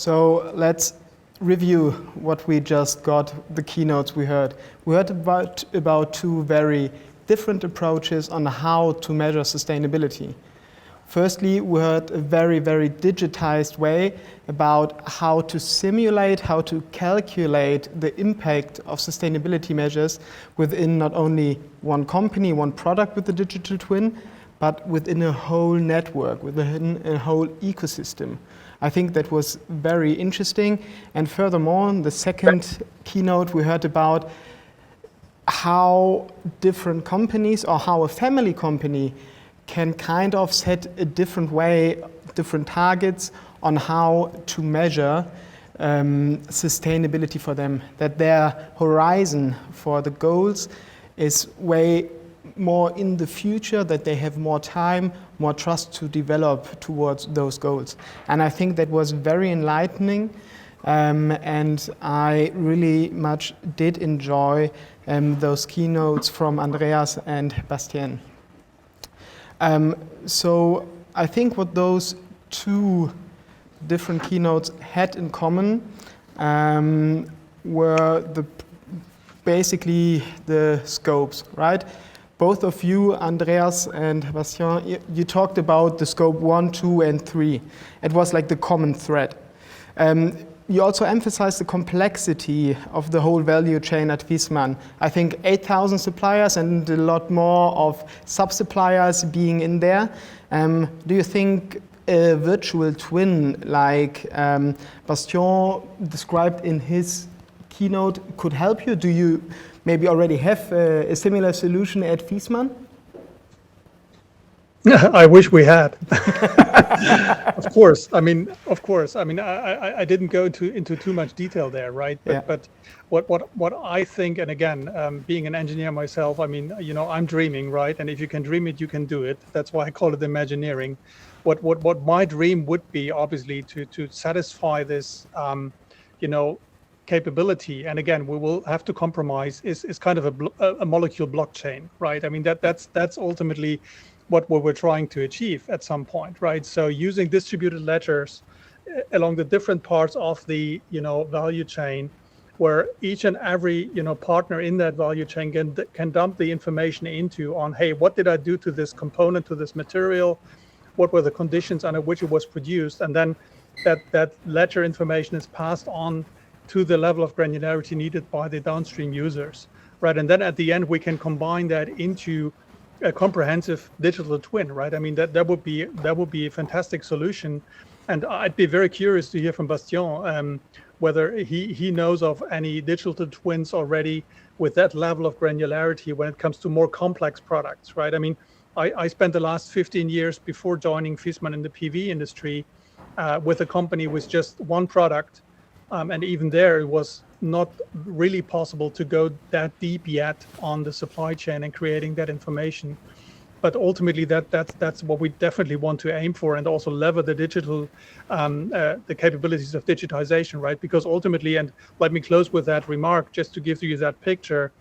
So let's review what we just got, the keynotes we heard. We heard about two very different approaches on how to measure sustainability. Firstly, we heard a very, very digitized way about how to simulate, how to calculate the impact of sustainability measures within not only one company, one product with the digital twin, but within a whole network, within a whole ecosystem. I think that was very interesting. And furthermore, in the second keynote, we heard about how different companies or how a family company can kind of set a different way, different targets on how to measure sustainability for them, that their horizon for the goals is way more in the future, that they have more time, more trust to develop towards those goals. And I think that was very enlightening, and I really much did enjoy those keynotes from Andreas and Bastien. So I think what those two different keynotes had in common were basically the scopes, right? Both of you, Andreas and Bastien, you talked about the scope 1, 2, and 3. It was like the common thread. You also emphasized the complexity of the whole value chain at Viessmann. I think 8,000 suppliers and a lot more of sub-suppliers being in there. Do you think a virtual twin like Bastien described in his keynote could help you? Do you maybe already have a similar solution at Viessmann? I wish we had. Of course. I didn't go into too much detail there, right? But what I think, and again, being an engineer myself, I'm dreaming, right? And if you can dream it, you can do it. That's why I call it Imagineering. What my dream would be, obviously, to satisfy this, capability. And again, we will have to compromise. Is kind of a molecule blockchain, right? I mean that's ultimately what we're trying to achieve at some point, right? So using distributed ledgers along the different parts of the value chain, where each and every partner in that value chain can dump the information into on, hey, what did I do to this component, to this material? What were the conditions under which it was produced? And then that ledger information is passed on to the level of granularity needed by the downstream users, right? And then at the end, we can combine that into a comprehensive digital twin, right? I mean, that would be a fantastic solution. And I'd be very curious to hear from Bastien whether he knows of any digital twins already with that level of granularity when it comes to more complex products, right? I mean, I spent the last 15 years before joining Viessmann in the PV industry with a company with just one product. And even there, it was not really possible to go that deep yet on the supply chain and creating that information. But ultimately, that's what we definitely want to aim for, and also lever the digital, the capabilities of digitization, right? Because ultimately, and let me close with that remark, just to give you that picture,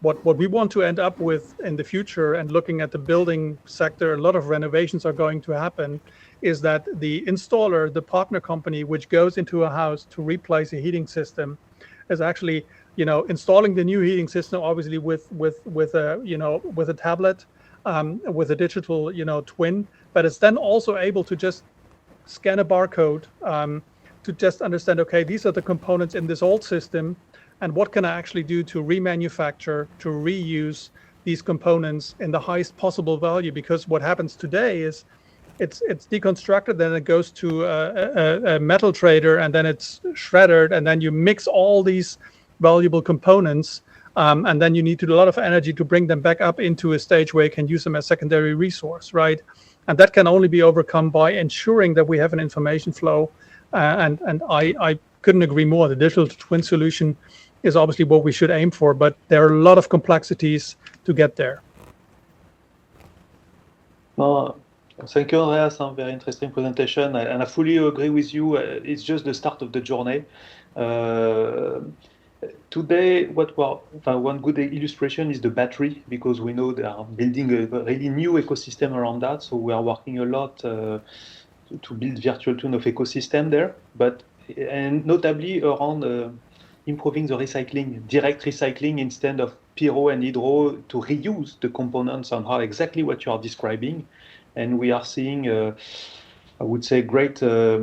what we want to end up with in the future, and looking at the building sector, a lot of renovations are going to happen, is that the installer, the partner company, which goes into a house to replace a heating system, is actually, installing the new heating system, obviously with a tablet, with a digital, twin, but it's then also able to just scan a barcode to just understand, okay, these are the components in this old system, and what can I actually do to remanufacture, to reuse these components in the highest possible value? Because what happens today is it's deconstructed, then it goes to a metal trader, and then it's shredded, and then you mix all these valuable components, and then you need to do a lot of energy to bring them back up into a stage where you can use them as secondary resource, right? And that can only be overcome by ensuring that we have an information flow. And I couldn't agree more. The digital twin solution is obviously what we should aim for, but there are a lot of complexities to get there. Well, thank you, Andreas. Very interesting presentation, and I fully agree with you. It's just the start of the journey. Today, one good illustration is the battery, because we know they are building a really new ecosystem around that. So we are working a lot to build virtual twin of ecosystem there. But and notably around improving the recycling, direct recycling instead of pyro and hydro, to reuse the components and how exactly what you are describing. And we are seeing, I would say, great, a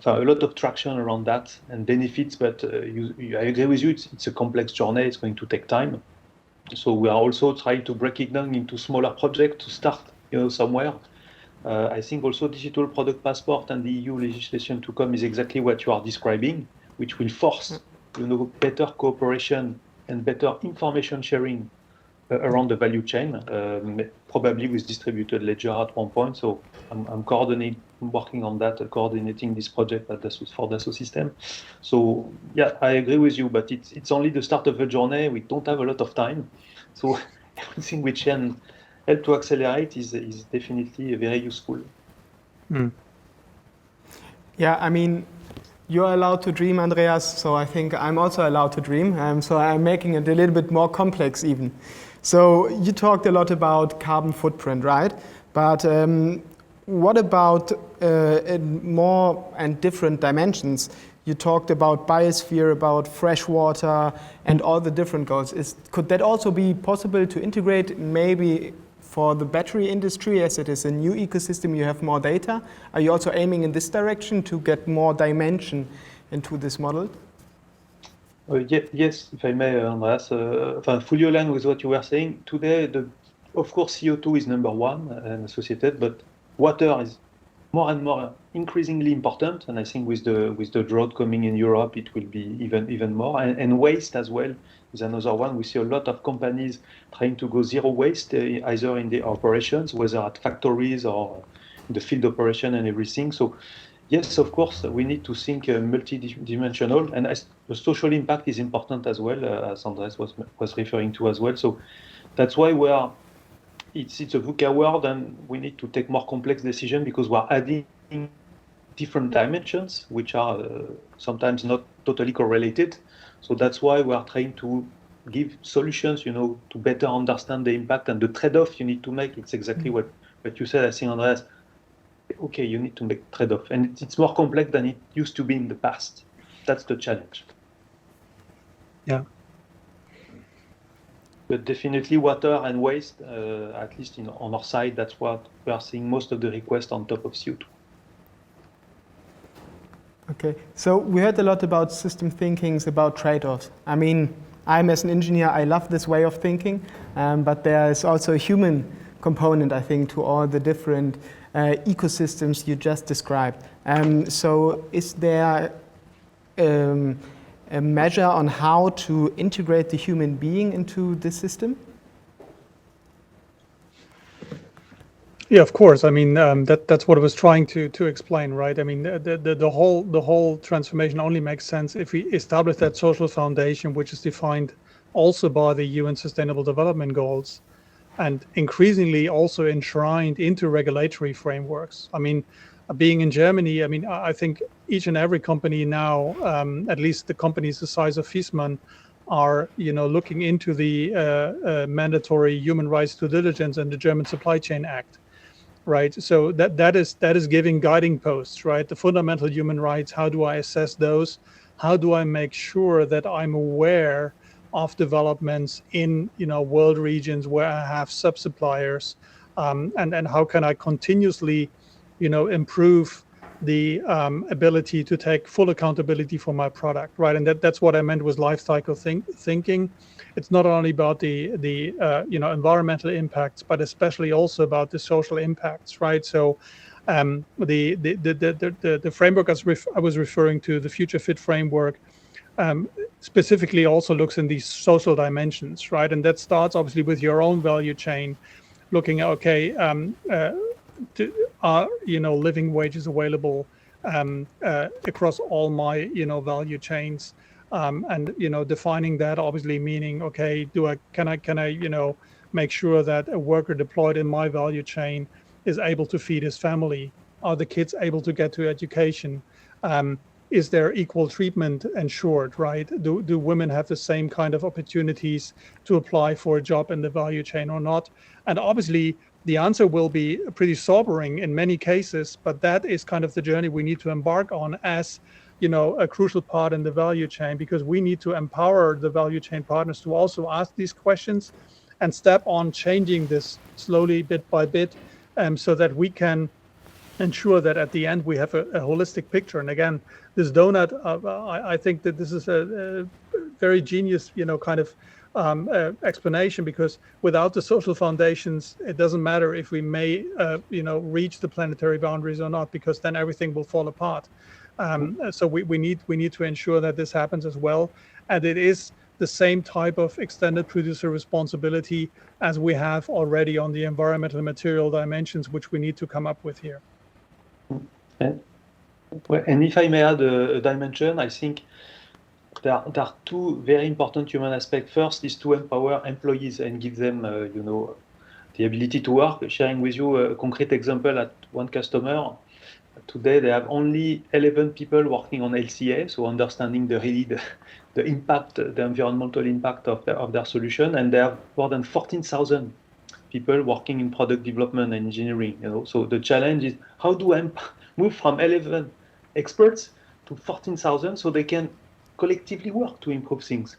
lot of traction around that and benefits. But I agree with you, it's a complex journey. It's going to take time. So we are also trying to break it down into smaller projects to start, somewhere. I think also digital product passport and the EU legislation to come is exactly what you are describing, which will force, better cooperation and better information sharing around the value chain, probably with distributed ledger at one point. So I'm working on that, coordinating this project for Dassault System. So yeah, I agree with you, but it's only the start of the journey. We don't have a lot of time. So everything we can help to accelerate is definitely very useful. Yeah, I mean, you're allowed to dream, Andreas, so I think I'm also allowed to dream. So I'm making it a little bit more complex even. So you talked a lot about carbon footprint, right? But what about more and different dimensions? You talked about biosphere, about fresh water, and all the different goals. Could that also be possible to integrate maybe for the battery industry, as it is a new ecosystem, you have more data? Are you also aiming in this direction to get more dimension into this model? Yes, if I may, Andreas, fully aligned with what you were saying. Today, of course, CO2 is number one and associated, but water is more and more increasingly important. And I think with the drought coming in Europe, it will be even more. And waste as well is another one. We see a lot of companies trying to go zero waste, either in the operations, whether at factories or in the field operation and everything. So yes, of course, we need to think multidimensional, and the social impact is important as well, as Andreas was referring to as well. So that's why it's a VUCA world, and we need to take more complex decisions because we're adding different dimensions, which are sometimes not totally correlated. So that's why we are trying to give solutions, to better understand the impact and the trade-off you need to make. It's exactly what you said, I think, Andreas. Okay, you need to make trade-off, and it's more complex than it used to be in the past. That's the challenge. Yeah. But definitely water and waste, at least on our side, that's what we are seeing most of the requests on top of CO2. Okay, so we heard a lot about system thinkings, about trade-offs. I mean, I'm as an engineer, I love this way of thinking, but there is also a human component, I think, to all the different ecosystems you just described. So is there a measure on how to integrate the human being into this system? Yeah, of course. I mean, that's what I was trying to explain, right? I mean, the whole transformation only makes sense if we establish that social foundation, which is defined also by the UN Sustainable Development Goals, and increasingly also enshrined into regulatory frameworks. I mean, being in Germany, I mean, I think each and every company now, at least the companies the size of Viessmann, are looking into the mandatory human rights due diligence and the German Supply Chain Act, right? So that is giving guiding posts, right? The fundamental human rights. How do I assess those? How do I make sure that I'm aware of developments in world regions where I have sub-suppliers, and how can I continuously improve the ability to take full accountability for my product, right? And that's what I meant with life cycle thinking. It's not only about the environmental impacts, but especially also about the social impacts, right? So the framework I was referring to, the Future Fit framework, specifically also looks in these social dimensions, right? And that starts obviously with your own value chain, looking at, okay, are living wages available across all my value chains, and defining that, obviously meaning, okay, can I make sure that a worker deployed in my value chain is able to feed his family? Are the kids able to get to education? Is there equal treatment ensured, right? Do women have the same kind of opportunities to apply for a job in the value chain or not? And obviously, the answer will be pretty sobering in many cases, but that is kind of the journey we need to embark on as, a crucial part in the value chain, because we need to empower the value chain partners to also ask these questions and step on changing this slowly, bit by bit, so that we can ensure that at the end we have a holistic picture. And again, this donut, I think that this is a very genius, kind of explanation, because without the social foundations, it doesn't matter if we may, reach the planetary boundaries or not, because then everything will fall apart. So we need to ensure that this happens as well, and it is the same type of extended producer responsibility as we have already on the environmental and material dimensions, which we need to come up with here. And if I may add a dimension, I think there are two very important human aspects. First is to empower employees and give them, the ability to work. Sharing with you a concrete example at one customer. Today they have only 11 people working on LCA, so understanding the impact, the environmental impact of their solution, and they have more than 14,000 people working in product development and engineering. So the challenge is how do I move from 11 experts to 14,000 so they can collectively work to improve things.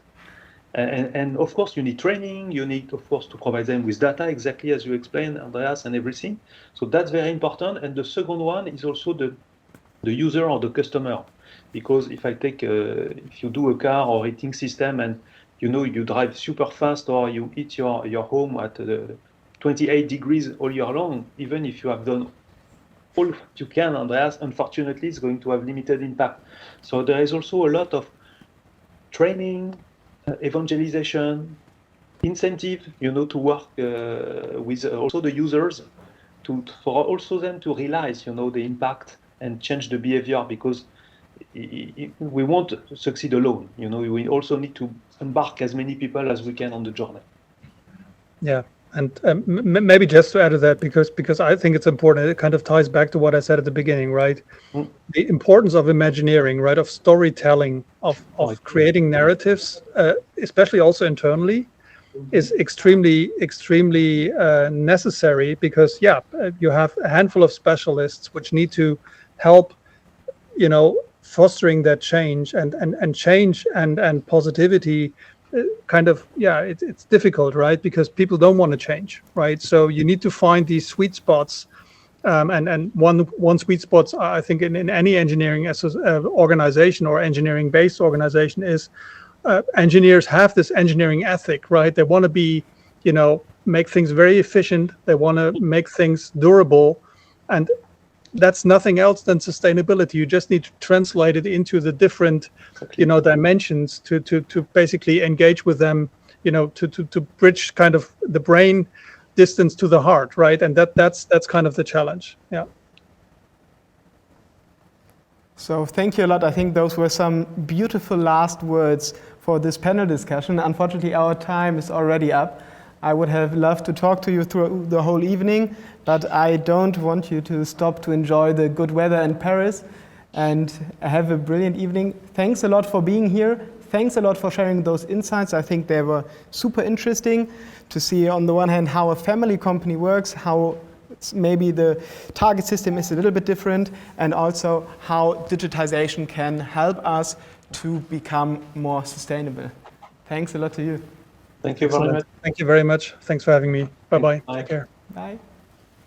And of course, you need training, you need, of course, to provide them with data, exactly as you explained, Andreas, and everything. So that's very important. And the second one is also the user or the customer. Because if I take, if you do a car or heating system and, you drive super fast or you heat your home at 28 degrees all year long, even if you have done all you can, Andreas, unfortunately, it's going to have limited impact. So there is also a lot of training, evangelization, incentive, to work with also the users, for also them to realize, the impact and change the behavior, because we won't succeed alone. We also need to embark as many people as we can on the journey. Yeah. And maybe just to add to that, because I think it's important, it kind of ties back to what I said at the beginning, right? The importance of Imagineering, right? Of storytelling, of creating narratives, especially also internally, is extremely necessary, because you have a handful of specialists which need to help, fostering that change and change and positivity. Kind of, it's difficult, right? Because people don't want to change, right? So you need to find these sweet spots, and one sweet spot, I think, in any engineering organization or engineering-based organization is engineers have this engineering ethic, right? They want to be, make things very efficient. They want to make things durable, and that's nothing else than sustainability. You just need to translate it into the different, dimensions to basically engage with them, to bridge kind of the brain distance to the heart, right? And that's kind of the challenge. Yeah. So thank you a lot. I think those were some beautiful last words for this panel discussion. Unfortunately, our time is already up. I would have loved to talk to you through the whole evening, but I don't want you to stop to enjoy the good weather in Paris, and have a brilliant evening. Thanks a lot for being here. Thanks a lot for sharing those insights. I think they were super interesting to see, on the one hand, how a family company works, how maybe the target system is a little bit different, and also how digitization can help us to become more sustainable. Thanks a lot to you. Thank you very much. Thank you very much. Thanks for having me. Bye-bye. Take care. Bye.